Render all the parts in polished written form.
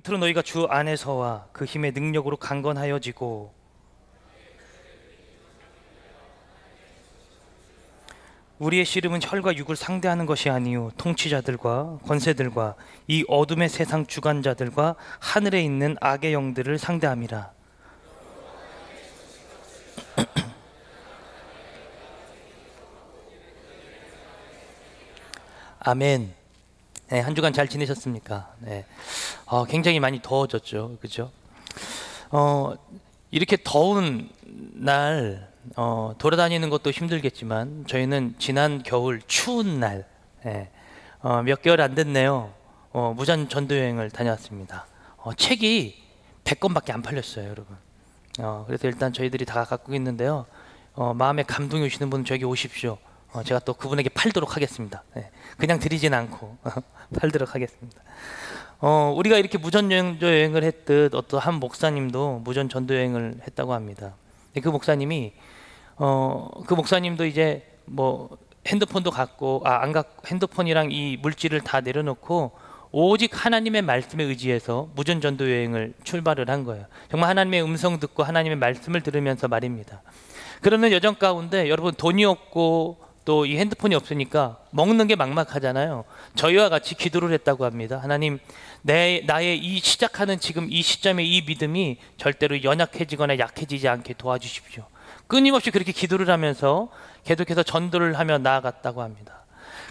끝으로 너희가 주 안에서와 그 힘의 능력으로 강건하여지고 우리의 씨름은 혈과 육을 상대하는 것이 아니요 통치자들과 권세들과 이 어둠의 세상 주관자들과 하늘에 있는 악의 영들을 상대함이라. 아멘. 네, 한 주간 잘 지내셨습니까? 네. 굉장히 많이 더워졌죠, 그죠? 이렇게 더운 날 돌아다니는 것도 힘들겠지만 저희는 지난 겨울 추운 날 몇 개월 안 됐네요. 무전 전도 여행을 다녀왔습니다. 책이 100권밖에 안 팔렸어요, 여러분. 그래서 일단 저희들이 다 갖고 있는데요. 마음에 감동이 오시는 분은 저에게 오십시오. 제가 또 그분에게 팔도록 하겠습니다. 그냥 드리진 않고 팔도록 하겠습니다. 우리가 이렇게 무전 전도 여행을 했듯 어떤 한 목사님도 무전 전도 여행을 했다고 합니다. 그 목사님이 그 목사님도 이제 뭐 핸드폰도 갖고 안 갖고 핸드폰이랑 이 물질을 다 내려놓고 오직 하나님의 말씀에 의지해서 무전 전도 여행을 출발을 한 거예요. 정말 하나님의 음성 듣고 하나님의 말씀을 들으면서 말입니다. 그러면 여정 가운데 여러분 돈이 없고 또 이 핸드폰이 없으니까 먹는 게 막막하잖아요. 저희와 같이 기도를 했다고 합니다. 하나님, 나의 이 시작하는 지금 이 시점의 이 믿음이 절대로 연약해지거나 약해지지 않게 도와주십시오. 끊임없이 그렇게 기도를 하면서 계속해서 전도를 하며 나아갔다고 합니다.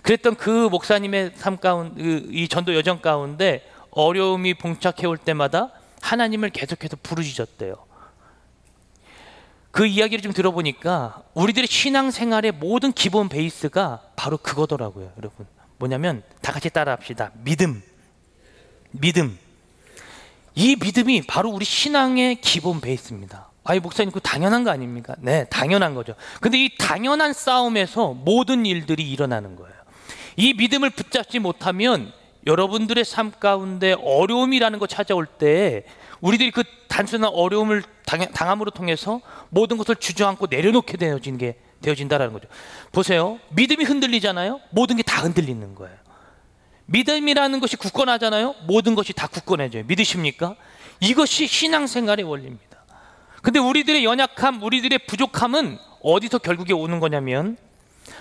그랬던 그 목사님의 삶 가운데, 이 전도 여정 가운데 어려움이 봉착해 올 때마다 하나님을 계속해서 부르짖었대요. 그 이야기를 좀 들어보니까 우리들의 신앙생활의 모든 기본 베이스가 바로 그거더라고요, 여러분. 뭐냐면 다 같이 따라합시다. 믿음. 이 믿음이 바로 우리 신앙의 기본 베이스입니다. 아이 목사님, 그거 당연한 거 아닙니까? 네, 당연한 거죠. 근데 이 당연한 싸움에서 모든 일들이 일어나는 거예요. 이 믿음을 붙잡지 못하면 여러분들의 삶 가운데 어려움이라는 거 찾아올 때 우리들이 그 단순한 어려움을 당함으로 통해서 모든 것을 주저앉고 내려놓게 되어진다는 거죠. 보세요. 믿음이 흔들리잖아요. 모든 게 다 흔들리는 거예요. 믿음이라는 것이 굳건하잖아요. 모든 것이 다 굳건해져요. 믿으십니까? 이것이 신앙생활의 원리입니다. 근데 우리들의 연약함, 우리들의 부족함은 어디서 결국에 오는 거냐면,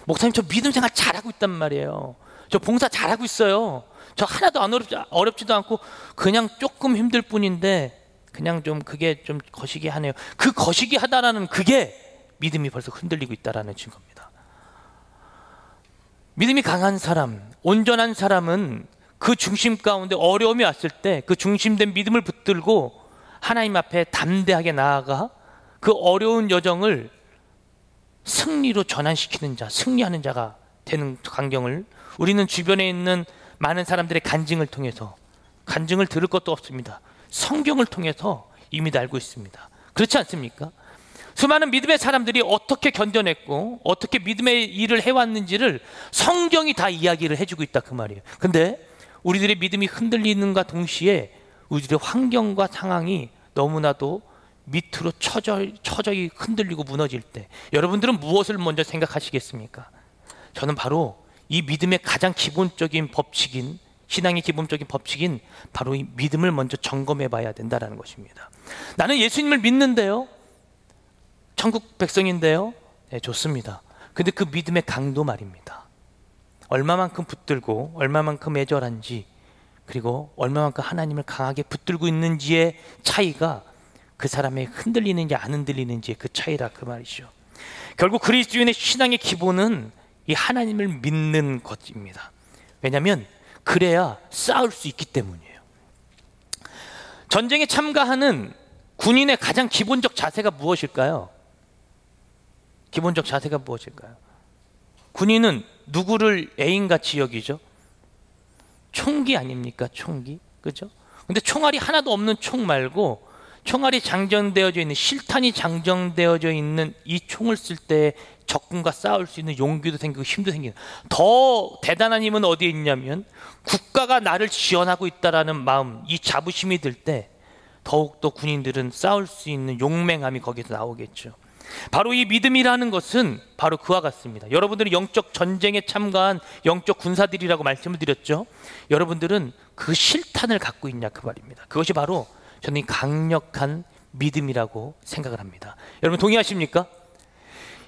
목사님 저 믿음 생활 잘하고 있단 말이에요. 저 봉사 잘하고 있어요. 저 하나도 안 어렵지도 않고 그냥 조금 힘들 뿐인데 그냥 좀 그게 좀 거시기 하네요. 그 거시기 하다라는 그게 믿음이 벌써 흔들리고 있다라는 증거입니다. 믿음이 강한 사람, 온전한 사람은 그 중심 가운데 어려움이 왔을 때 그 중심된 믿음을 붙들고 하나님 앞에 담대하게 나아가 그 어려운 여정을 승리로 전환시키는 자, 승리하는 자가 되는 광경을 우리는 주변에 있는 많은 사람들의 간증을 통해서, 간증을 들을 것도 없습니다. 성경을 통해서 이미 알고 있습니다. 그렇지 않습니까? 수많은 믿음의 사람들이 어떻게 견뎌냈고 어떻게 믿음의 일을 해왔는지를 성경이 다 이야기를 해주고 있다 그 말이에요. 근데 우리들의 믿음이 흔들리는가 동시에 우리들의 환경과 상황이 너무나도 밑으로 처저히 흔들리고 무너질 때 여러분들은 무엇을 먼저 생각하시겠습니까? 저는 바로 이 믿음의 가장 기본적인 법칙인, 신앙의 기본적인 법칙인 바로 이 믿음을 먼저 점검해 봐야 된다는 것입니다. 나는 예수님을 믿는데요, 천국 백성인데요, 네, 좋습니다. 근데 그 믿음의 강도 말입니다. 얼마만큼 붙들고 얼마만큼 애절한지, 그리고 얼마만큼 하나님을 강하게 붙들고 있는지의 차이가 그 사람의 흔들리는지 안 흔들리는지의 그 차이라 그 말이죠. 결국 그리스도인의 신앙의 기본은 이 하나님을 믿는 것입니다. 왜냐하면 그래야 싸울 수 있기 때문이에요. 전쟁에 참가하는 군인의 가장 기본적 자세가 무엇일까요? 기본적 자세가 무엇일까요? 군인은 누구를 애인같이 여기죠? 총기 아닙니까? 총기, 그죠? 근데 총알이 하나도 없는 총 말고 총알이 장전되어져 있는, 실탄이 장전되어져 있는 이 총을 쓸 때 적군과 싸울 수 있는 용기도 생기고 힘도 생기는, 더 대단한 힘은 어디에 있냐면 국가가 나를 지원하고 있다라는 마음, 이 자부심이 들 때 더욱더 군인들은 싸울 수 있는 용맹함이 거기서 나오겠죠. 바로 이 믿음이라는 것은 바로 그와 같습니다. 여러분들은 영적 전쟁에 참가한 영적 군사들이라고 말씀을 드렸죠. 여러분들은 그 실탄을 갖고 있냐 그 말입니다. 그것이 바로 저는 이 강력한 믿음이라고 생각을 합니다. 여러분 동의하십니까?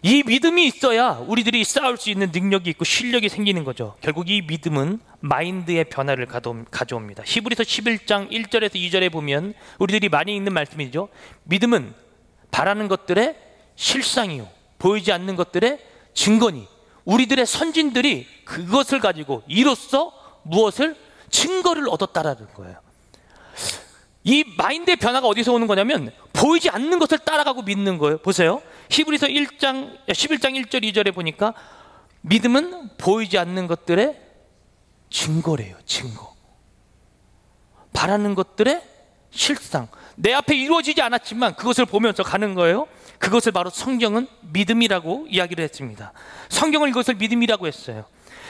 이 믿음이 있어야 우리들이 싸울 수 있는 능력이 있고 실력이 생기는 거죠. 결국 이 믿음은 마인드의 변화를 가져옵니다. 히브리서 11장 1절에서 2절에 보면 우리들이 많이 읽는 말씀이죠. 믿음은 바라는 것들의 실상이요 보이지 않는 것들의 증거니 우리들의 선진들이 그것을 가지고 이로써 무엇을 증거를 얻었다라는 거예요. 이 마인드의 변화가 어디서 오는 거냐면 보이지 않는 것을 따라가고 믿는 거예요. 보세요. 히브리서 11장 1절 2절에 보니까 믿음은 보이지 않는 것들의 증거래요. 증거. 바라는 것들의 실상. 내 앞에 이루어지지 않았지만 그것을 보면서 가는 거예요. 그것을 바로 성경은 믿음이라고 이야기를 했습니다. 성경은 이것을 믿음이라고 했어요.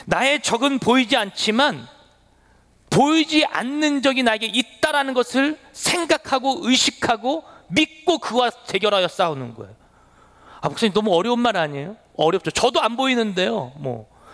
나의 적은 보이지 않지만 보이지 않는 적이 나에게 있다라는 것을 생각하고 의식하고 믿고 그와 대결하여 싸우는 거예요. 목사님 너무 어려운 말 아니에요? 어렵죠. 저도 안 보이는데요.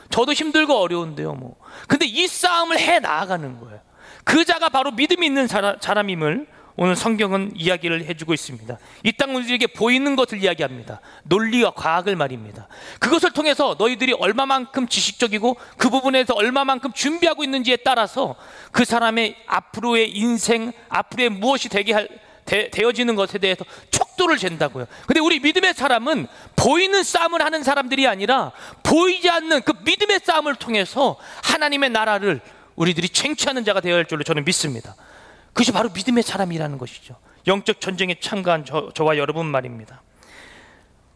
저도 힘들고 어려운데요. 근데 이 싸움을 해 나아가는 거예요. 그 자가 바로 믿음이 있는 사람임을 오늘 성경은 이야기를 해주고 있습니다. 이 땅 우리에게 보이는 것을 이야기합니다. 논리와 과학을 말입니다. 그것을 통해서 너희들이 얼마만큼 지식적이고 그 부분에서 얼마만큼 준비하고 있는지에 따라서 그 사람의 앞으로의 인생, 앞으로의 무엇이 되어지는 것에 대해서 척도를 잰다고요. 근데 우리 믿음의 사람은 보이는 싸움을 하는 사람들이 아니라 보이지 않는 그 믿음의 싸움을 통해서 하나님의 나라를 우리들이 쟁취하는 자가 되어야 할 줄로 저는 믿습니다. 그것이 바로 믿음의 사람이라는 것이죠. 영적 전쟁에 참가한 저와 여러분 말입니다.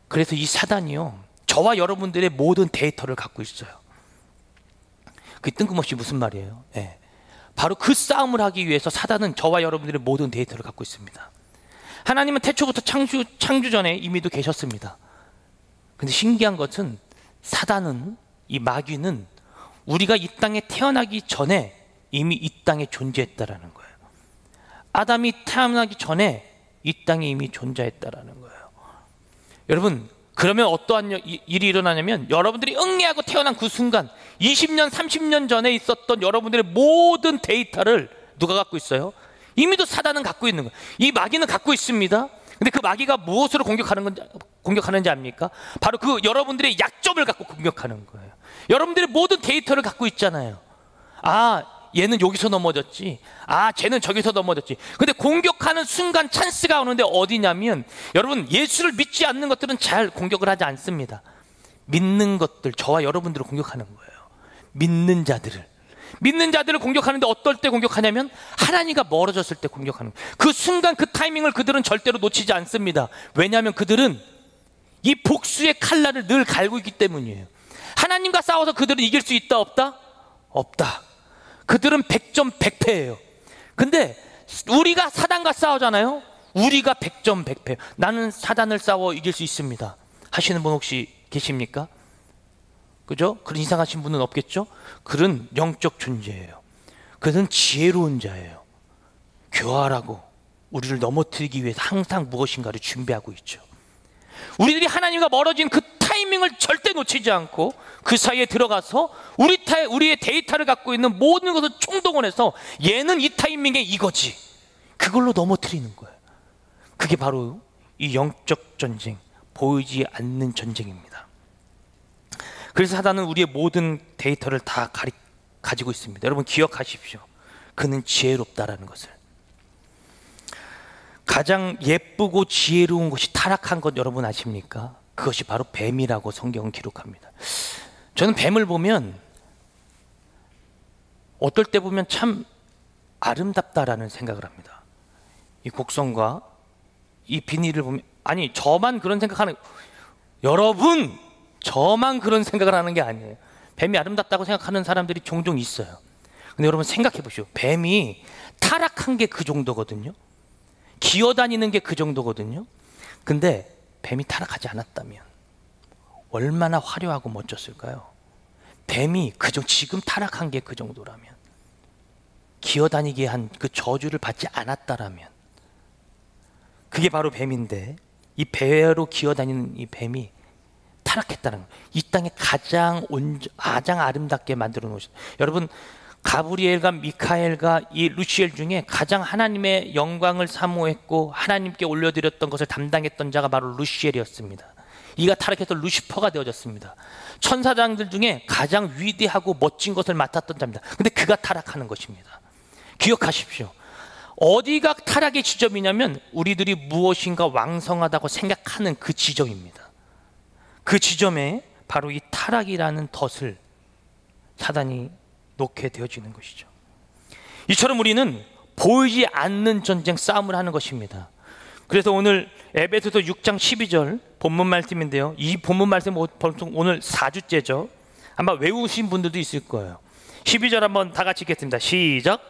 그래서 이 사단이요 저와 여러분들의 모든 데이터를 갖고 있어요. 그게 뜬금없이 무슨 말이에요? 바로 그 싸움을 하기 위해서 사단은 저와 여러분들의 모든 데이터를 갖고 있습니다. 하나님은 태초부터 창조 전에 이미도 계셨습니다. 근데 신기한 것은 사단은, 이 마귀는 우리가 이 땅에 태어나기 전에 이미 이 땅에 존재했다라는 거예요. 아담이 태어나기 전에 이 땅에 이미 존재했다라는 거예요. 여러분, 그러면 어떠한 일이 일어나냐면 여러분들이 응애하고 태어난 그 순간 20년, 30년 전에 있었던 여러분들의 모든 데이터를 누가 갖고 있어요? 이미도 사단은 갖고 있는 거예요. 이 마귀는 갖고 있습니다. 근데 그 마귀가 무엇으로 공격하는지 압니까? 바로 그 여러분들의 약점을 갖고 공격하는 거예요. 여러분들의 모든 데이터를 갖고 있잖아요. 얘는 여기서 넘어졌지. 쟤는 저기서 넘어졌지. 근데 공격하는 순간 찬스가 오는데 어디냐면 여러분 예수를 믿지 않는 것들은 잘 공격을 하지 않습니다. 믿는 것들, 저와 여러분들을 공격하는 거예요. 믿는 자들을 공격하는데 어떨 때 공격하냐면 하나님과 멀어졌을 때 공격하는 거예요. 그 순간 그 타이밍을 그들은 절대로 놓치지 않습니다. 왜냐하면 그들은 이 복수의 칼날을 늘 갈고 있기 때문이에요. 하나님과 싸워서 그들은 이길 수 있다 없다? 없다. 그들은 100점 100패예요. 근데 우리가 사단과 싸우잖아요. 우리가 100점 100패. 나는 사단을 싸워 이길 수 있습니다 하시는 분 혹시 계십니까? 그죠? 그런 이상하신 분은 없겠죠? 그런 영적 존재예요. 그들은 지혜로운 자예요. 교활하고 우리를 넘어뜨리기 위해서 항상 무엇인가를 준비하고 있죠. 우리들이 하나님과 멀어진 그 타이밍을 절대 놓치지 않고 그 사이에 들어가서 우리의 데이터를 갖고 있는 모든 것을 총동원해서 얘는 이 타이밍에 이거지, 그걸로 넘어뜨리는 거예요. 그게 바로 이 영적 전쟁, 보이지 않는 전쟁입니다. 그래서 사단은 우리의 모든 데이터를 다 가지고 있습니다. 여러분 기억하십시오. 그는 지혜롭다라는 것을. 가장 예쁘고 지혜로운 것이 타락한 것 여러분 아십니까? 그것이 바로 뱀이라고 성경은 기록합니다. 저는 뱀을 보면 어떨 때 보면 참 아름답다라는 생각을 합니다. 이 곡선과 이 비닐을 보면, 아니 저만 그런 생각하는, 여러분 저만 그런 생각을 하는 게 아니에요. 뱀이 아름답다고 생각하는 사람들이 종종 있어요. 근데 여러분 생각해 보시오. 뱀이 타락한 게 그 정도거든요. 기어다니는 게 그 정도거든요. 근데 뱀이 타락하지 않았다면 얼마나 화려하고 멋졌을까요? 뱀이 지금 타락한 게 그 정도라면, 기어다니게 한 그 저주를 받지 않았다라면, 그게 바로 뱀인데 이 배로 기어다니는 이 뱀이 타락했다는 거예요. 이 땅에 가장 아름답게 만들어 놓으신, 여러분 가브리엘과 미카엘과 이 루시엘 중에 가장 하나님의 영광을 사모했고 하나님께 올려드렸던 것을 담당했던 자가 바로 루시엘이었습니다. 이가 타락해서 루시퍼가 되어졌습니다. 천사장들 중에 가장 위대하고 멋진 것을 맡았던 자입니다. 근데 그가 타락하는 것입니다. 기억하십시오. 어디가 타락의 지점이냐면 우리들이 무엇인가 왕성하다고 생각하는 그 지점입니다. 그 지점에 바로 이 타락이라는 덫을 사단이 놓게 되어지는 것이죠. 이처럼 우리는 보이지 않는 전쟁 싸움을 하는 것입니다. 그래서 오늘 에베소서 6장 12절 본문 말씀인데요. 이 본문 말씀 오늘 4주째죠. 아마 외우신 분들도 있을 거예요. 12절 한번 다 같이 읽겠습니다. 시작.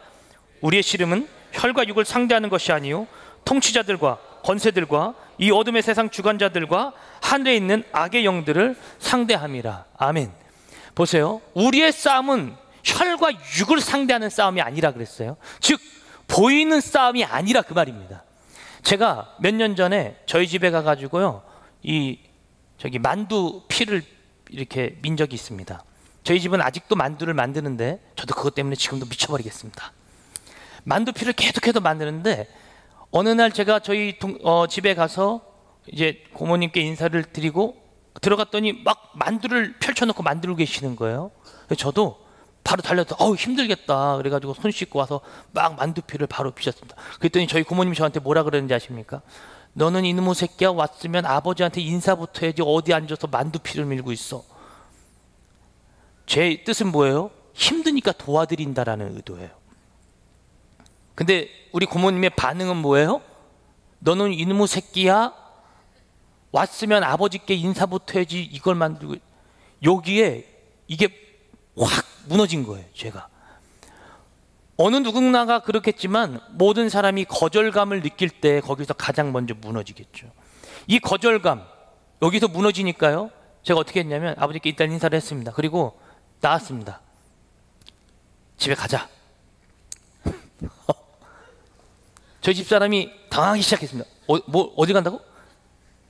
우리의 씨름은 혈과 육을 상대하는 것이 아니요 통치자들과 권세들과 이 어둠의 세상 주관자들과 하늘에 있는 악의 영들을 상대함이라. 아멘. 보세요. 우리의 싸움은 혈과 육을 상대하는 싸움이 아니라 그랬어요. 즉 보이는 싸움이 아니라 그 말입니다. 제가 몇 년 전에 저희 집에 가가지고요, 만두 피를 이렇게 민 적이 있습니다. 저희 집은 아직도 만두를 만드는데 저도 그것 때문에 지금도 미쳐버리겠습니다. 만두 피를 계속해서 만드는데 어느 날 제가 저희 집에 가서 이제 고모님께 인사를 드리고 들어갔더니 막 만두를 펼쳐놓고 만들고 계시는 거예요. 저도 바로 달려서 힘들겠다 그래가지고 손 씻고 와서 막 만두피를 바로 피셨습니다. 그랬더니 저희 고모님이 저한테 뭐라 그러는지 아십니까? 너는 이놈의 새끼야, 왔으면 아버지한테 인사부터 해야지 어디 앉아서 만두피를 밀고 있어. 제 뜻은 뭐예요? 힘드니까 도와드린다라는 의도예요. 근데 우리 고모님의 반응은 뭐예요? 너는 이놈의 새끼야, 왔으면 아버지께 인사부터 해야지 이걸 만들고. 여기에 이게 확 무너진 거예요. 제가 어느 누군가가 그렇겠지만 모든 사람이 거절감을 느낄 때 거기서 가장 먼저 무너지겠죠. 이 거절감 여기서 무너지니까요, 제가 어떻게 했냐면 아버지께 일단 인사를 했습니다. 그리고 나왔습니다. 집에 가자. 저희 집사람이 당황하기 시작했습니다. 어디 간다고?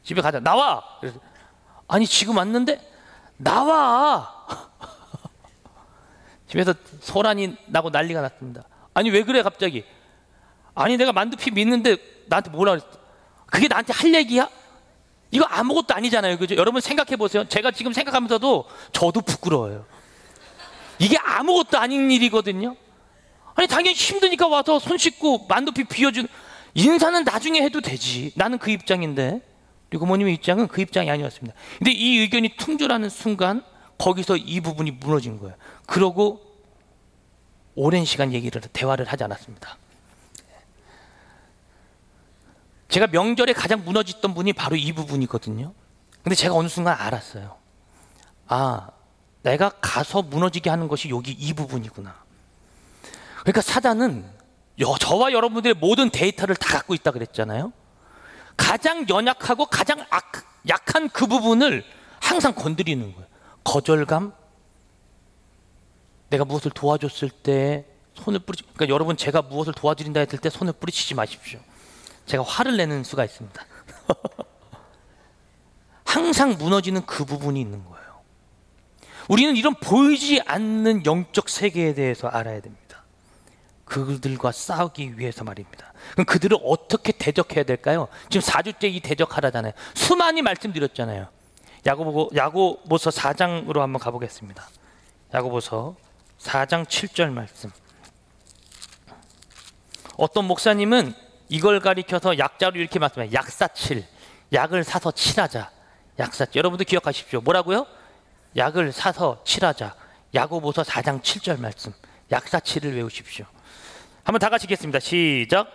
집에 가자. 나와. 그래서 아니 지금 왔는데 나와. 집에서 소란이 나고 난리가 났습니다. 아니 왜 그래 갑자기? 아니 내가 만두피 믿는데 나한테 뭐라 그랬어? 그게 나한테 할 얘기야? 이거 아무것도 아니잖아요. 그죠? 여러분 생각해 보세요. 제가 지금 생각하면서도 저도 부끄러워요. 이게 아무것도 아닌 일이거든요. 아니 당연히 힘드니까 와서 손 씻고 만두피 비워주는, 인사는 나중에 해도 되지. 나는 그 입장인데 우리 고모님의 입장은 그 입장이 아니었습니다. 근데 이 의견이 충돌하는 순간 거기서 이 부분이 무너진 거예요. 그러고 오랜 시간 대화를 하지 않았습니다. 제가 명절에 가장 무너졌던 분이 바로 이 부분이거든요. 근데 제가 어느 순간 알았어요. 아, 내가 가서 무너지게 하는 것이 여기 이 부분이구나. 그러니까 사단은 저와 여러분들의 모든 데이터를 다 갖고 있다 그랬잖아요. 가장 연약하고 가장 약한 그 부분을 항상 건드리는 거예요. 거절감, 내가 무엇을 도와줬을 때 손을 그러니까 여러분 제가 무엇을 도와드린다 했을 때 손을 뿌리치지 마십시오. 제가 화를 내는 수가 있습니다. 항상 무너지는 그 부분이 있는 거예요. 우리는 이런 보이지 않는 영적 세계에 대해서 알아야 됩니다. 그들과 싸우기 위해서 말입니다. 그럼 그들을 어떻게 대적해야 될까요? 지금 4주째 이 대적하라잖아요. 수많이 말씀드렸잖아요. 야고보서 4장으로 한번 가보겠습니다. 야고보서 4장 7절 말씀. 어떤 목사님은 이걸 가리켜서 약자로 이렇게 말씀해요. 약사칠, 약을 사서 칠하자. 약사칠. 여러분도 기억하십시오. 뭐라고요? 약을 사서 칠하자. 야고보서 4장 7절 말씀. 약사칠을 외우십시오. 한번 다 같이 읽겠습니다. 시작.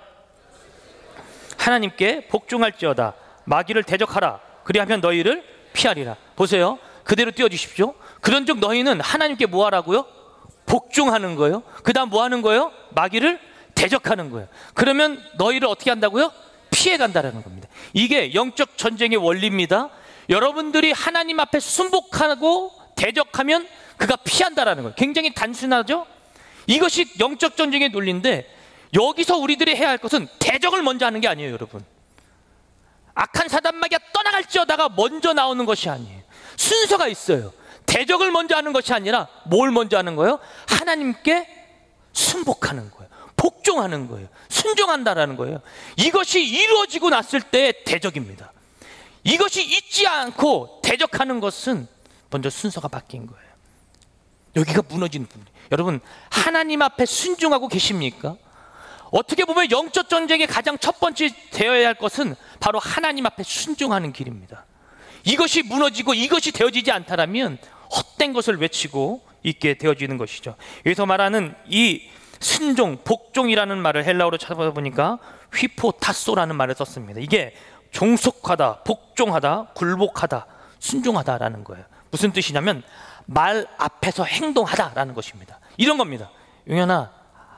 하나님께 복종할지어다. 마귀를 대적하라. 그리하면 너희를 피하리라. 보세요. 그대로 띄워주십시오. 그런즉 너희는 하나님께 뭐 하라고요? 복종하는 거예요. 그 다음 뭐 하는 거예요? 마귀를 대적하는 거예요. 그러면 너희를 어떻게 한다고요? 피해간다라는 겁니다. 이게 영적 전쟁의 원리입니다. 여러분들이 하나님 앞에 순복하고 대적하면 그가 피한다라는 거예요. 굉장히 단순하죠? 이것이 영적 전쟁의 논리인데 여기서 우리들이 해야 할 것은 대적을 먼저 하는 게 아니에요, 여러분. 악한 사단마귀가 떠나갈지어다가 먼저 나오는 것이 아니에요. 순서가 있어요. 대적을 먼저 하는 것이 아니라 뭘 먼저 하는 거예요? 하나님께 순복하는 거예요. 복종하는 거예요. 순종한다라는 거예요. 이것이 이루어지고 났을 때 대적입니다. 이것이 있지 않고 대적하는 것은 먼저 순서가 바뀐 거예요. 여기가 무너지는 부분. 여러분, 하나님 앞에 순종하고 계십니까? 어떻게 보면 영적 전쟁의 가장 첫 번째 되어야 할 것은 바로 하나님 앞에 순종하는 길입니다. 이것이 무너지고 이것이 되어지지 않다라면 헛된 것을 외치고 있게 되어지는 것이죠. 여기서 말하는 이 순종, 복종이라는 말을 헬라어로 찾아보니까 휘포타소라는 말을 썼습니다. 이게 종속하다, 복종하다, 굴복하다, 순종하다라는 거예요. 무슨 뜻이냐면 말 앞에서 행동하다라는 것입니다. 이런 겁니다. 용현아,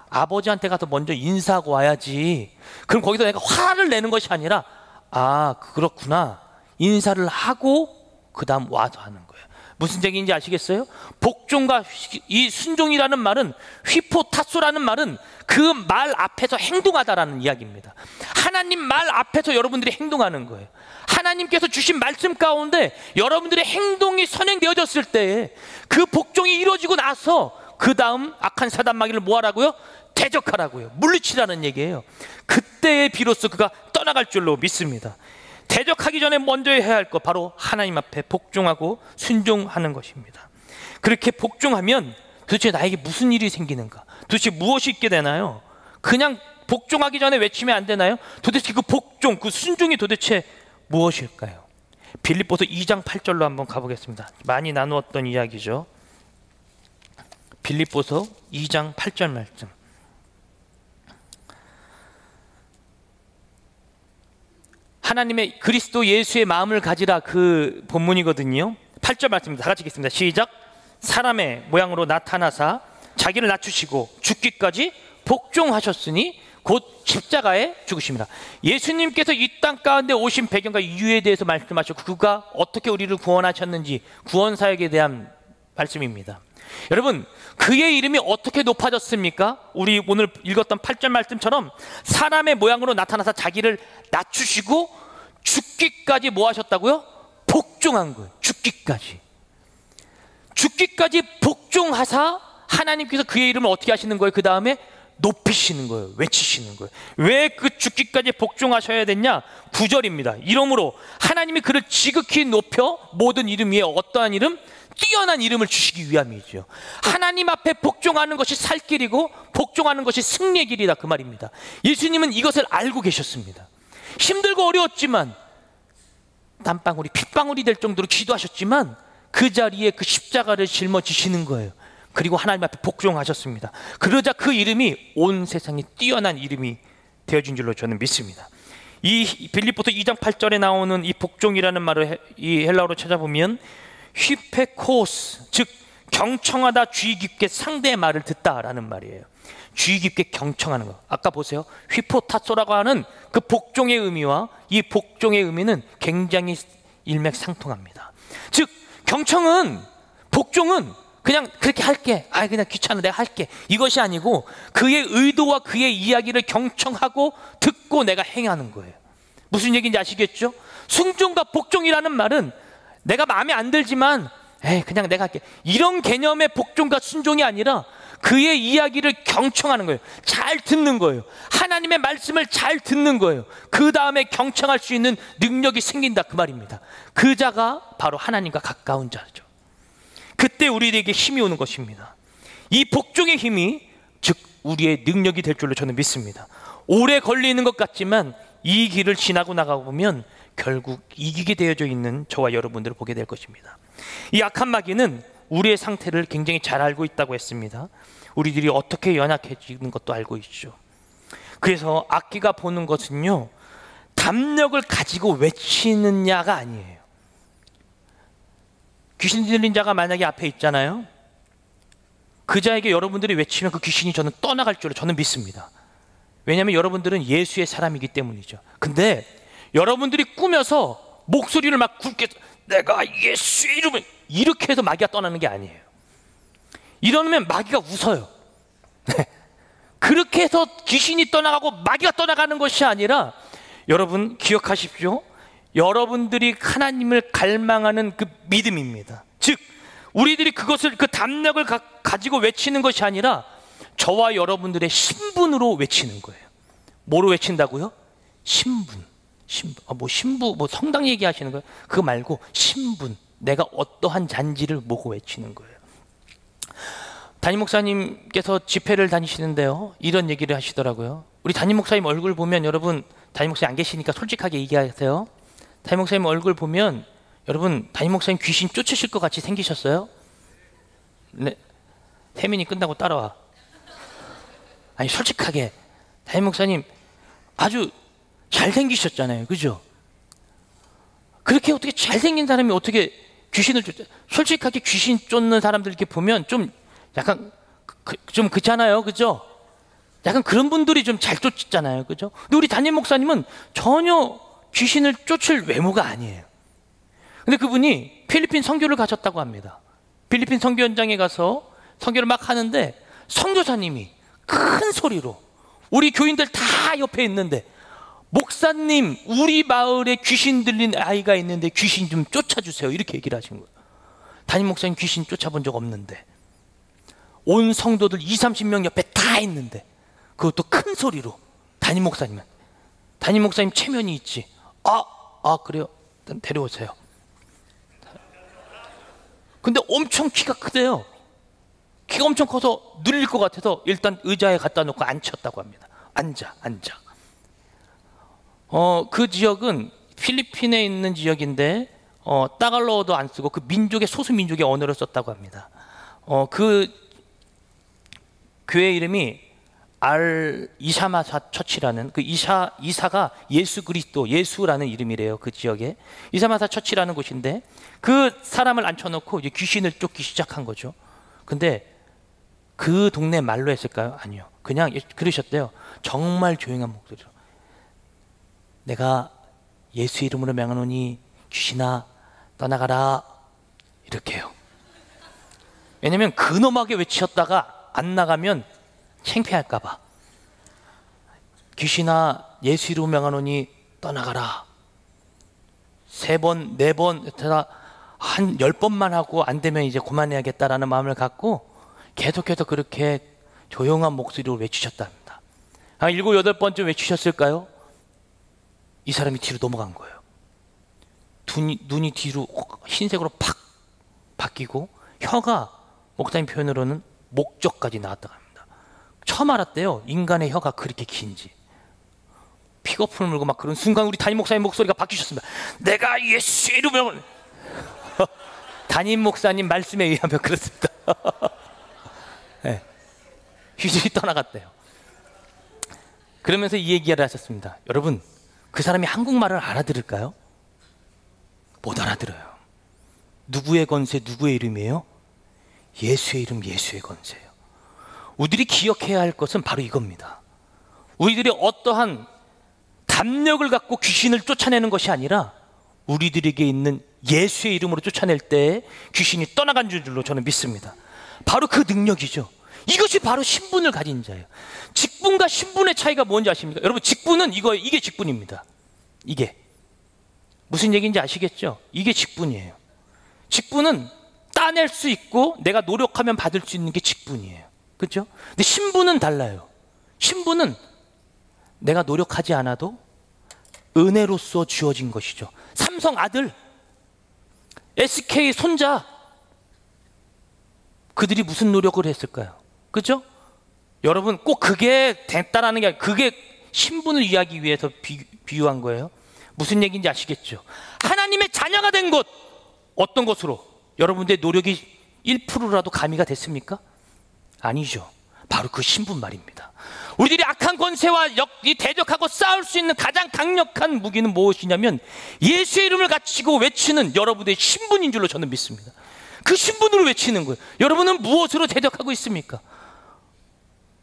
아버지한테 가서 먼저 인사하고 와야지. 그럼 거기서 내가 화를 내는 것이 아니라, 아, 그렇구나, 인사를 하고 그 다음 와서 하는 거예요. 무슨 얘기인지 아시겠어요? 복종과 이 순종이라는 말은, 휘포타소라는 말은 그 말 앞에서 행동하다라는 이야기입니다. 하나님 말 앞에서 여러분들이 행동하는 거예요. 하나님께서 주신 말씀 가운데 여러분들의 행동이 선행되어졌을 때에 그 복종이 이루어지고 나서 그 다음 악한 사단마귀를 뭐하라고요? 대적하라고요. 물리치라는 얘기예요. 그때에 비로소 그가 떠나갈 줄로 믿습니다. 대적하기 전에 먼저 해야 할 것, 바로 하나님 앞에 복종하고 순종하는 것입니다. 그렇게 복종하면 도대체 나에게 무슨 일이 생기는가? 도대체 무엇이 있게 되나요? 그냥 복종하기 전에 외치면 안 되나요? 도대체 그 복종, 그 순종이 도대체 무엇일까요? 빌립보서 2장 8절로 한번 가보겠습니다. 많이 나누었던 이야기죠. 빌립보서 2장 8절 말씀. 하나님의 그리스도 예수의 마음을 가지라, 그 본문이거든요. 8절 말씀입니다. 다 같이 읽겠습니다. 시작. 사람의 모양으로 나타나사 자기를 낮추시고 죽기까지 복종하셨으니 곧 십자가에 죽으심이라. 예수님께서 이 땅 가운데 오신 배경과 이유에 대해서 말씀하셨고, 그가 어떻게 우리를 구원하셨는지, 구원 사역에 대한 말씀입니다. 여러분, 그의 이름이 어떻게 높아졌습니까? 우리 오늘 읽었던 8절 말씀처럼 사람의 모양으로 나타나서 자기를 낮추시고 죽기까지 뭐 하셨다고요? 복종한 거예요. 죽기까지 복종하사 하나님께서 그의 이름을 어떻게 하시는 거예요? 그 다음에 높이시는 거예요. 외치시는 거예요. 왜 그 죽기까지 복종하셔야 됐냐? 9절입니다. 이러므로 하나님이 그를 지극히 높여 모든 이름 위에 어떠한 이름? 뛰어난 이름을 주시기 위함이죠. 하나님 앞에 복종하는 것이 살 길이고 복종하는 것이 승리의 길이다, 그 말입니다. 예수님은 이것을 알고 계셨습니다. 힘들고 어려웠지만, 땀방울이 핏방울이 될 정도로 기도하셨지만 그 자리에 그 십자가를 짊어지시는 거예요. 그리고 하나님 앞에 복종하셨습니다. 그러자 그 이름이 온 세상에 뛰어난 이름이 되어진 줄로 저는 믿습니다. 이 빌립보서 2장 8절에 나오는 이 복종이라는 말을 이 헬라어로 찾아보면 휘페코스, 즉 경청하다, 주의 깊게 상대의 말을 듣다라는 말이에요. 주의 깊게 경청하는 거. 아까 보세요. 휘포타소라고 하는 그 복종의 의미와 이 복종의 의미는 굉장히 일맥상통합니다. 즉 경청은, 복종은 그냥 그렇게 할게, 아 그냥 귀찮아 내가 할게, 이것이 아니고 그의 의도와 그의 이야기를 경청하고 듣고 내가 행하는 거예요. 무슨 얘기인지 아시겠죠? 순종과 복종이라는 말은 내가 마음에 안 들지만 그냥 내가 할게, 이런 개념의 복종과 순종이 아니라 그의 이야기를 경청하는 거예요. 잘 듣는 거예요. 하나님의 말씀을 잘 듣는 거예요. 그 다음에 경청할 수 있는 능력이 생긴다, 그 말입니다. 그 자가 바로 하나님과 가까운 자죠. 그때 우리에게 힘이 오는 것입니다. 이 복종의 힘이 즉 우리의 능력이 될 줄로 저는 믿습니다. 오래 걸리는 것 같지만 이 길을 지나고 나가 보면 결국 이기게 되어져 있는 저와 여러분들을 보게 될 것입니다. 이 악한 마귀는 우리의 상태를 굉장히 잘 알고 있다고 했습니다. 우리들이 어떻게 연약해지는 것도 알고 있죠. 그래서 악기가 보는 것은요, 담력을 가지고 외치느냐가 아니에요. 귀신 들린 자가 만약에 앞에 있잖아요. 그 자에게 여러분들이 외치면 그 귀신이 저는 떠나갈 줄로 저는 믿습니다. 왜냐하면 여러분들은 예수의 사람이기 때문이죠. 근데 여러분들이 꾸며서 목소리를 막 굵게 내가 예수의 이름을 이렇게 해서 마귀가 떠나는 게 아니에요. 이러면 마귀가 웃어요. 그렇게 해서 귀신이 떠나가고 마귀가 떠나가는 것이 아니라, 여러분 기억하십시오. 여러분들이 하나님을 갈망하는 그 믿음입니다. 즉 우리들이 그것을, 그 담력을 가지고 외치는 것이 아니라 저와 여러분들의 신분으로 외치는 거예요. 뭐로 외친다고요? 신분. 뭐 신부, 뭐 성당 얘기하시는 거예요? 그거 말고 신분. 내가 어떠한 잔지를 보고 외치는 거예요. 담임 목사님께서 집회를 다니시는데요, 이런 얘기를 하시더라고요. 우리 담임 목사님 얼굴 보면, 여러분 담임 목사님 안 계시니까 솔직하게 얘기하세요. 담임 목사님 얼굴 보면 여러분 담임 목사님 귀신 쫓으실 것 같이 생기셨어요? 네. 세민이 끝나고 따라와. 아니 솔직하게 담임 목사님 아주 잘생기셨잖아요, 그죠? 그렇게 어떻게 잘생긴 사람이 어떻게 귀신을 쫓아? 솔직하게 귀신 쫓는 사람들 이렇게 보면 좀 약간 좀 그렇잖아요, 그죠? 약간 그런 분들이 좀 잘 쫓잖아요, 그죠? 근데 우리 담임 목사님은 전혀 귀신을 쫓을 외모가 아니에요. 근데 그분이 필리핀 선교를 가셨다고 합니다. 필리핀 선교 현장에 가서 선교를 막 하는데 선교사님이 큰 소리로, 우리 교인들 다 옆에 있는데, 목사님 우리 마을에 귀신 들린 아이가 있는데 귀신 좀 쫓아주세요, 이렇게 얘기를 하신 거예요. 담임 목사님 귀신 쫓아본 적 없는데, 온 성도들 20-30명 옆에 다 있는데 그것도 큰 소리로 담임 목사님은, 담임 목사님 체면이 있지. 그래요, 일단 데려오세요. 근데 엄청 키가 크대요. 키가 엄청 커서 눌릴 것 같아서 일단 의자에 갖다 놓고 앉혔다고 합니다. 앉아. 그 지역은 필리핀에 있는 지역인데 따갈로어도 안 쓰고 그 민족의 소수 민족의 언어를 썼다고 합니다. 그 교회 이름이 이사마사 처치라는, 그 이사가 예수 그리스도, 예수라는 이름이래요, 그 지역에. 이사마사 처치라는 곳인데 그 사람을 앉혀놓고 이제 귀신을 쫓기 시작한 거죠. 근데 그 동네 말로 했을까요? 아니요. 그냥 그러셨대요. 정말 조용한 목소리로. 내가 예수 이름으로 명하노니 귀신아 떠나가라, 이렇게 해요. 왜냐면 근엄하게 외치셨다가 안 나가면 창피할까 봐. 귀신아 예수 이름으로 명하노니 떠나가라. 3번, 4번, 한 10번만 하고 안 되면 이제 그만해야겠다라는 마음을 갖고 계속해서 그렇게 조용한 목소리로 외치셨답니다. 한 7, 8번쯤 외치셨을까요? 이 사람이 뒤로 넘어간 거예요. 눈이 뒤로 흰색으로 팍 바뀌고 혀가 목사님 표현으로는 목젖까지 나왔다고 합니다. 처음 알았대요, 인간의 혀가 그렇게 긴지. 픽업을 물고 막 그런 순간 우리 담임 목사님 목소리가 바뀌셨습니다. 내가 예수 이름으로 담임 목사님 말씀에 의하면 그렇습니다. 네. 귀신이 떠나갔대요. 그러면서 이 얘기를 하셨습니다. 여러분, 그 사람이 한국말을 알아들을까요? 못 알아들어요. 누구의 권세, 누구의 이름이에요? 예수의 이름, 예수의 권세예요. 우리들이 기억해야 할 것은 바로 이겁니다. 우리들이 어떠한 담력을 갖고 귀신을 쫓아내는 것이 아니라 우리들에게 있는 예수의 이름으로 쫓아낼 때 귀신이 떠나간 줄로 저는 믿습니다. 바로 그 능력이죠. 이것이 바로 신분을 가진 자예요. 직분과 신분의 차이가 뭔지 아십니까? 여러분, 직분은 이게 직분입니다. 이게 무슨 얘기인지 아시겠죠? 이게 직분이에요. 직분은 따낼 수 있고 내가 노력하면 받을 수 있는 게 직분이에요. 그렇죠? 근데 신분은 달라요. 신분은 내가 노력하지 않아도 은혜로서 주어진 것이죠. 삼성 아들, SK 손자, 그들이 무슨 노력을 했을까요? 그죠? 여러분, 꼭 그게 됐다라는 게 아니라 그게 신분을 이해하기 위해서 비유한 거예요. 무슨 얘기인지 아시겠죠? 하나님의 자녀가 된 것, 어떤 것으로? 여러분들의 노력이 1%라도 가미가 됐습니까? 아니죠. 바로 그 신분 말입니다. 우리들이 악한 권세와 대적하고 싸울 수 있는 가장 강력한 무기는 무엇이냐면 예수의 이름을 가지고 외치는 여러분의 신분인 줄로 저는 믿습니다. 그 신분으로 외치는 거예요. 여러분은 무엇으로 대적하고 있습니까?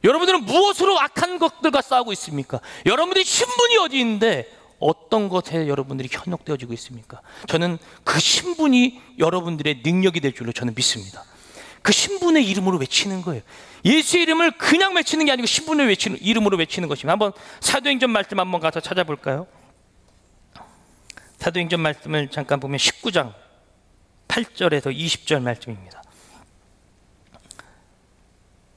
여러분들은 무엇으로 악한 것들과 싸우고 있습니까? 여러분들의 신분이 어디 있는데 어떤 것에 여러분들이 현혹되어지고 있습니까? 저는 그 신분이 여러분들의 능력이 될 줄로 저는 믿습니다. 그 신분의 이름으로 외치는 거예요. 예수의 이름을 그냥 외치는 게 아니고 신분을 외치는, 이름으로 외치는 것입니다. 한번 사도행전 말씀 한번 가서 찾아볼까요? 사도행전 말씀을 잠깐 보면 19장 8절에서 20절 말씀입니다.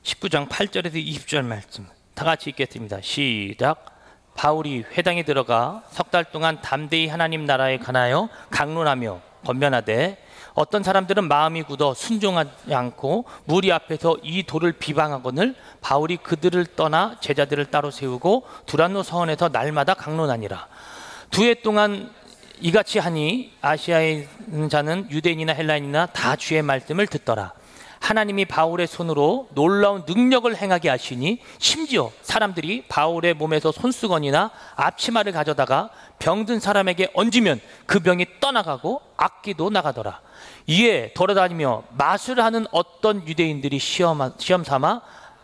19장 8절에서 20절 말씀 다 같이 읽겠습니다. 시작. 바울이 회당에 들어가 석 달 동안 담대히 하나님 나라에 관하여 강론하며 권면하되 어떤 사람들은 마음이 굳어 순종하지 않고 무리 앞에서 이 도를 비방하거늘 바울이 그들을 떠나 제자들을 따로 세우고 두란노 서원에서 날마다 강론하니라. 2해 동안 이같이 하니 아시아에 있는 자는 유대인이나 헬라인이나 다 주의 말씀을 듣더라. 하나님이 바울의 손으로 놀라운 능력을 행하게 하시니 심지어 사람들이 바울의 몸에서 손수건이나 앞치마를 가져다가 병든 사람에게 얹으면 그 병이 떠나가고 악기도 나가더라. 이에 돌아다니며 마술하는 어떤 유대인들이 시험 삼아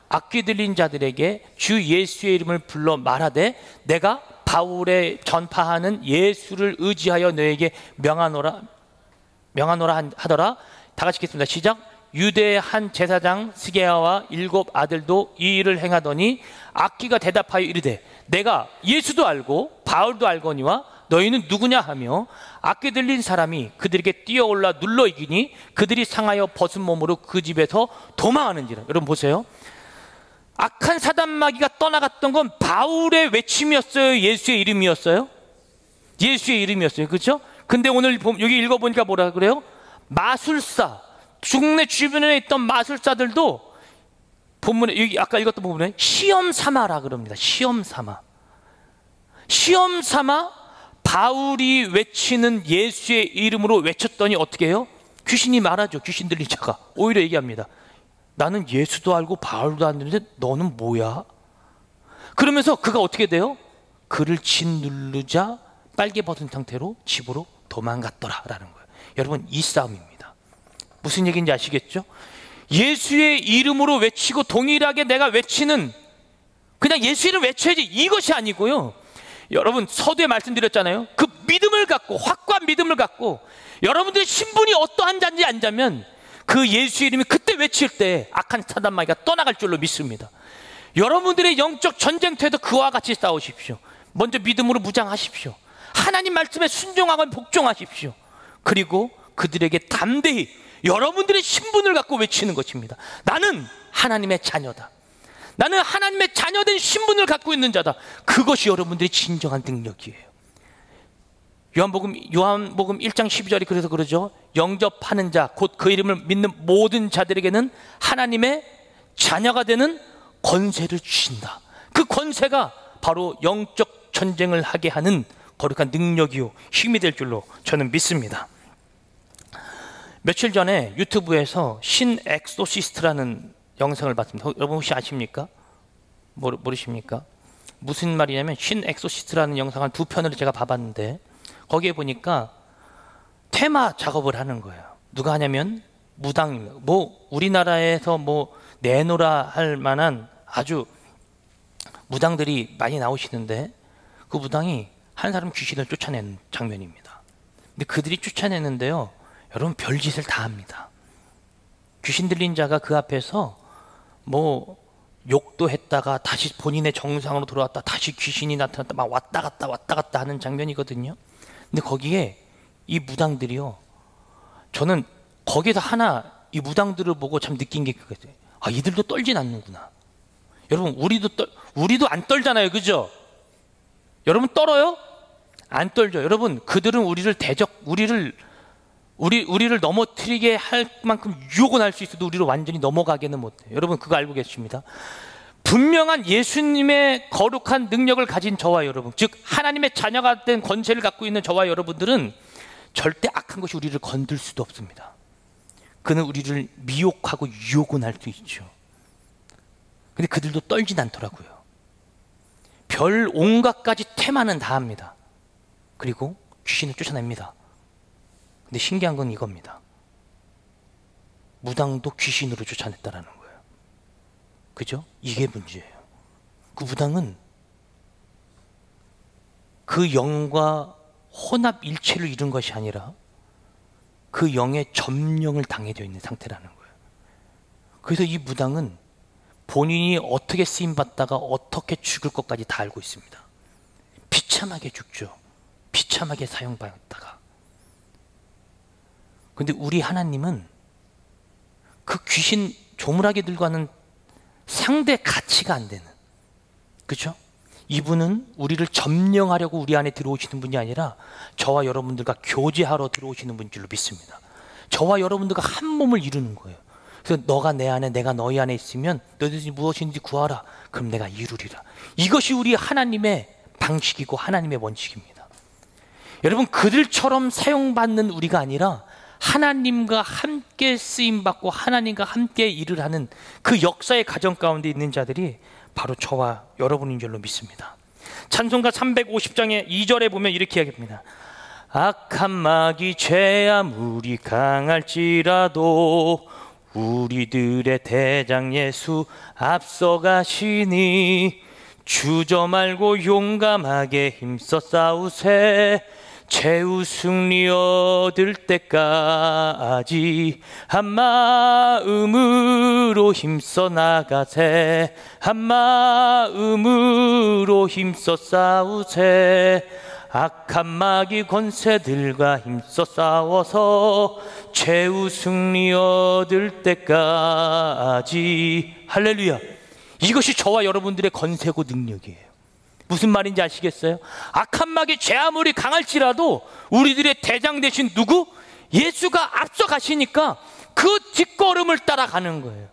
악기 들린 자들에게 주 예수의 이름을 불러 말하되 내가 바울의 전파하는 예수를 의지하여 너에게 명하노라 하더라. 다 같이 읽겠습니다. 시작. 유대의 한 제사장 스게아와 7 아들도 이 일을 행하더니 악기가 대답하여 이르되 내가 예수도 알고 바울도 알거니와 너희는 누구냐 하며 악기 들린 사람이 그들에게 뛰어올라 눌러 이기니 그들이 상하여 벗은 몸으로 그 집에서 도망하는지라. 여러분 보세요. 악한 사단마귀가 떠나갔던 건 바울의 외침이었어요? 예수의 이름이었어요? 예수의 이름이었어요. 그렇죠? 근데 오늘 여기 읽어보니까 뭐라 그래요? 마술사, 중내 주변에 있던 마술사들도 본문에 여기 아까 읽었던 부분에 시험 삼아라 그럽니다. 시험 삼아. 시험 삼아 바울이 외치는 예수의 이름으로 외쳤더니 어떻게 해요? 귀신이 말하죠. 귀신 들린 자가 오히려 얘기합니다. 나는 예수도 알고 바울도 아는데 너는 뭐야? 그러면서 그가 어떻게 돼요? 그를 짓누르자 빨개 벗은 상태로 집으로 도망갔더라라는 거예요. 여러분 이 싸움입니다. 무슨 얘기인지 아시겠죠? 예수의 이름으로 외치고 동일하게 내가 외치는 그냥 예수 이름 외쳐야지 이것이 아니고요. 여러분 서두에 말씀드렸잖아요. 그 믿음을 갖고 확고한 믿음을 갖고 여러분들의 신분이 어떠한 자인지 안자면 그 예수 이름이 그때 외칠 때 악한 사단마귀가 떠나갈 줄로 믿습니다. 여러분들의 영적 전쟁터에도 그와 같이 싸우십시오. 먼저 믿음으로 무장하십시오. 하나님 말씀에 순종하고 복종하십시오. 그리고 그들에게 담대히 여러분들의 신분을 갖고 외치는 것입니다. 나는 하나님의 자녀다. 나는 하나님의 자녀된 신분을 갖고 있는 자다. 그것이 여러분들의 진정한 능력이에요. 요한복음 1장 12절이 그래서 그러죠. 영접하는 자 곧 그 이름을 믿는 모든 자들에게는 하나님의 자녀가 되는 권세를 주신다. 그 권세가 바로 영적 전쟁을 하게 하는 거룩한 능력이요 힘이 될 줄로 저는 믿습니다. 며칠 전에 유튜브에서 신 엑소시스트라는 영상을 봤습니다. 여러분 혹시 아십니까? 모르십니까? 무슨 말이냐면 신 엑소시스트라는 영상을 2편을 제가 봐봤는데 거기에 보니까 테마 작업을 하는 거예요. 누가 하냐면 무당입니다. 우리나라에서 내노라 할 만한 아주 무당들이 많이 나오시는데 그 무당이 한 사람 귀신을 쫓아내는 장면입니다. 근데 그들이 쫓아내는데요. 여러분 별짓을 다 합니다. 귀신 들린 자가 그 앞에서 욕도 했다가 다시 본인의 정상으로 돌아왔다 다시 귀신이 나타났다 막 왔다 갔다 하는 장면이거든요. 근데 거기에 이 무당들이요. 저는 거기서 하나 이 무당들을 보고 참 느낀 게 그거예요. 아, 이들도 떨진 않는구나. 여러분 우리도 안 떨잖아요. 그죠? 여러분 떨어요? 안 떨죠. 여러분 그들은 우리를 넘어뜨리게 할 만큼 유혹은 할 수 있어도 우리를 완전히 넘어가게는 못해요. 여러분 그거 알고 계십니다. 분명한 예수님의 거룩한 능력을 가진 저와 여러분, 즉 하나님의 자녀가 된 권세를 갖고 있는 저와 여러분들은 절대 악한 것이 우리를 건들 수도 없습니다. 그는 우리를 미혹하고 유혹은 할 수 있죠. 근데 그들도 떨진 않더라고요. 별 온갖 가지 테마는 다 합니다. 그리고 귀신을 쫓아냅니다. 근데 신기한 건 이겁니다. 무당도 귀신으로 쫓아냈다라는 거예요. 그죠? 이게 문제예요. 그 무당은 그 영과 혼합일체를 이룬 것이 아니라 그 영의 점령을 당해져 있는 상태라는 거예요. 그래서 이 무당은 본인이 어떻게 쓰임받다가 어떻게 죽을 것까지 다 알고 있습니다. 비참하게 죽죠. 비참하게 사용받다가. 근데 우리 하나님은 그 귀신 조물아기들과는 상대 가치가 안 되는, 그렇죠? 이분은 우리를 점령하려고 우리 안에 들어오시는 분이 아니라 저와 여러분들과 교제하러 들어오시는 분인 줄로 믿습니다. 저와 여러분들과 한 몸을 이루는 거예요. 그래서 너가 내 안에 내가 너희 안에 있으면 너희들이 무엇인지 구하라. 그럼 내가 이루리라. 이것이 우리 하나님의 방식이고 하나님의 원칙입니다. 여러분, 그들처럼 사용받는 우리가 아니라 하나님과 함께 쓰임받고 하나님과 함께 일을 하는 그 역사의 가정 가운데 있는 자들이 바로 저와 여러분인 줄로 믿습니다. 찬송가 350장의 2절에 보면 이렇게 이야기합니다. 악한 마귀 죄 아무리 강할지라도 우리들의 대장 예수 앞서가시니 주저 말고 용감하게 힘써 싸우세. 최후 승리 얻을 때까지 한 마음으로 힘써 나가세. 한 마음으로 힘써 싸우세. 악한 마귀 권세들과 힘써 싸워서 최후 승리 얻을 때까지. 할렐루야. 이것이 저와 여러분들의 건세고 능력이에요. 무슨 말인지 아시겠어요? 악한 마귀 죄 아무리 강할지라도 우리들의 대장 되신 누구? 예수가 앞서 가시니까 그 뒷걸음을 따라가는 거예요.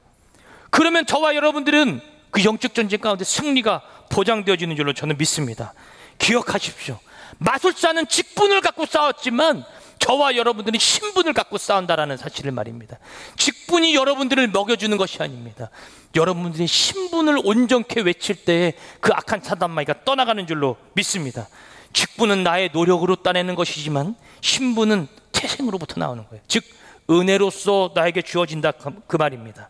그러면 저와 여러분들은 그 영적 전쟁 가운데 승리가 보장되어지는 줄로 저는 믿습니다. 기억하십시오. 마술사는 직분을 갖고 싸웠지만 저와 여러분들은 신분을 갖고 싸운다라는 사실을 말입니다. 직분이 여러분들을 먹여주는 것이 아닙니다. 여러분들의 신분을 온전케 외칠 때에 그 악한 사단마귀가 떠나가는 줄로 믿습니다. 직분은 나의 노력으로 따내는 것이지만 신분은 태생으로부터 나오는 거예요. 즉 은혜로서 나에게 주어진다, 그 말입니다.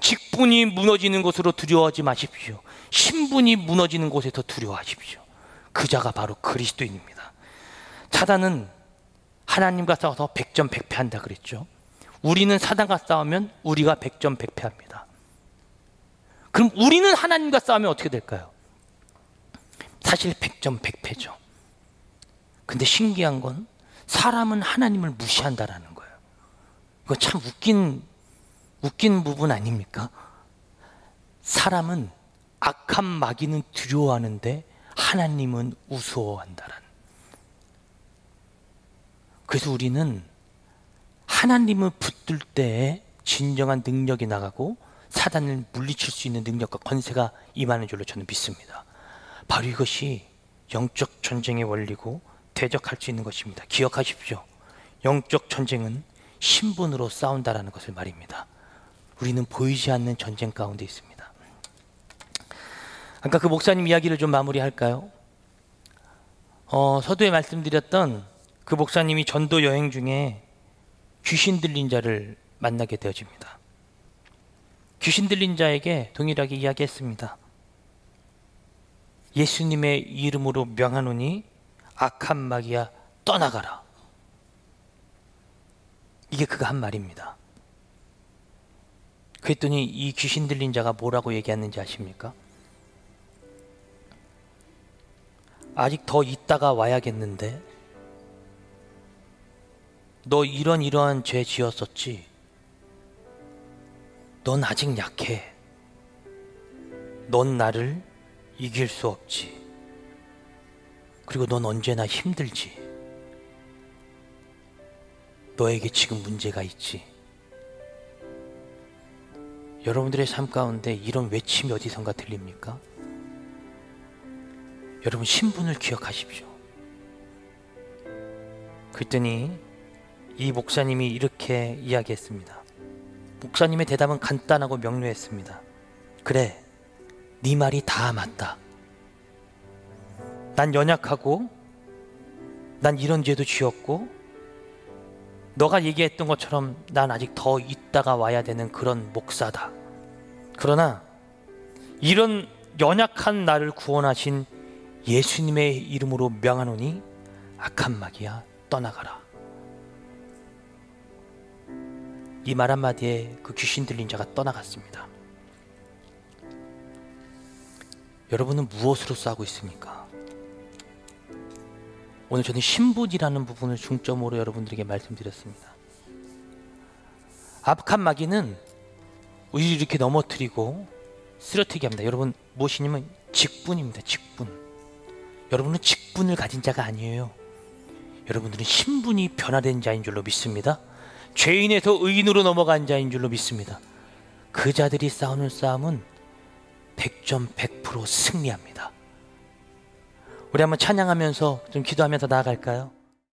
직분이 무너지는 곳으로 두려워하지 마십시오. 신분이 무너지는 곳에서 두려워하십시오. 그 자가 바로 그리스도인입니다. 사단은 하나님과 싸워서 백전백패한다 그랬죠. 우리는 사단과 싸우면 우리가 백전백패합니다. 그럼 우리는 하나님과 싸우면 어떻게 될까요? 사실 백전백패죠. 근데 신기한 건 사람은 하나님을 무시한다라는 거예요. 이거 참 웃긴 부분 아닙니까? 사람은 악한 마귀는 두려워하는데 하나님은 우스워한다라는. 그래서 우리는 하나님을 붙들 때에 진정한 능력이 나가고 사단을 물리칠 수 있는 능력과 권세가 임하는 줄로 저는 믿습니다. 바로 이것이 영적 전쟁의 원리고 대적할 수 있는 것입니다. 기억하십시오. 영적 전쟁은 신분으로 싸운다라는 것을 말입니다. 우리는 보이지 않는 전쟁 가운데 있습니다. 아까 그 목사님 이야기를 좀 마무리할까요? 서두에 말씀드렸던 그 목사님이 전도 여행 중에 귀신 들린 자를 만나게 되어집니다. 귀신 들린 자에게 동일하게 이야기했습니다. 예수님의 이름으로 명하노니 악한 마귀야 떠나가라. 이게 그가 한 말입니다. 그랬더니 이 귀신 들린 자가 뭐라고 얘기했는지 아십니까? 아직 더 있다가 와야겠는데 너 이러한 죄 지었었지? 넌 아직 약해. 넌 나를 이길 수 없지. 그리고 넌 언제나 힘들지. 너에게 지금 문제가 있지. 여러분들의 삶 가운데 이런 외침이 어디선가 들립니까? 여러분 신분을 기억하십시오. 그랬더니 이 목사님이 이렇게 이야기했습니다. 목사님의 대답은 간단하고 명료했습니다. 그래, 네 말이 다 맞다. 난 연약하고 난 이런 죄도 지었고 너가 얘기했던 것처럼 난 아직 더 있다가 와야 되는 그런 목사다. 그러나 이런 연약한 나를 구원하신 예수님의 이름으로 명하노니 악한 마귀야 떠나가라. 이 말 한마디에 그 귀신 들린 자가 떠나갔습니다. 여러분은 무엇으로 싸우고 있습니까? 오늘 저는 신분이라는 부분을 중점으로 여러분들에게 말씀드렸습니다. 악한 마귀는 우리를 이렇게 넘어뜨리고 쓰러뜨리게 합니다. 여러분 무엇이냐면 직분입니다. 직분. 여러분은 직분을 가진 자가 아니에요. 여러분들은 신분이 변화된 자인 줄로 믿습니다. 죄인에서 의인으로 넘어간 자인 줄로 믿습니다. 그 자들이 싸우는 싸움은 100점 100% 승리합니다. 우리 한번 찬양하면서 좀 기도하면서 나아갈까요?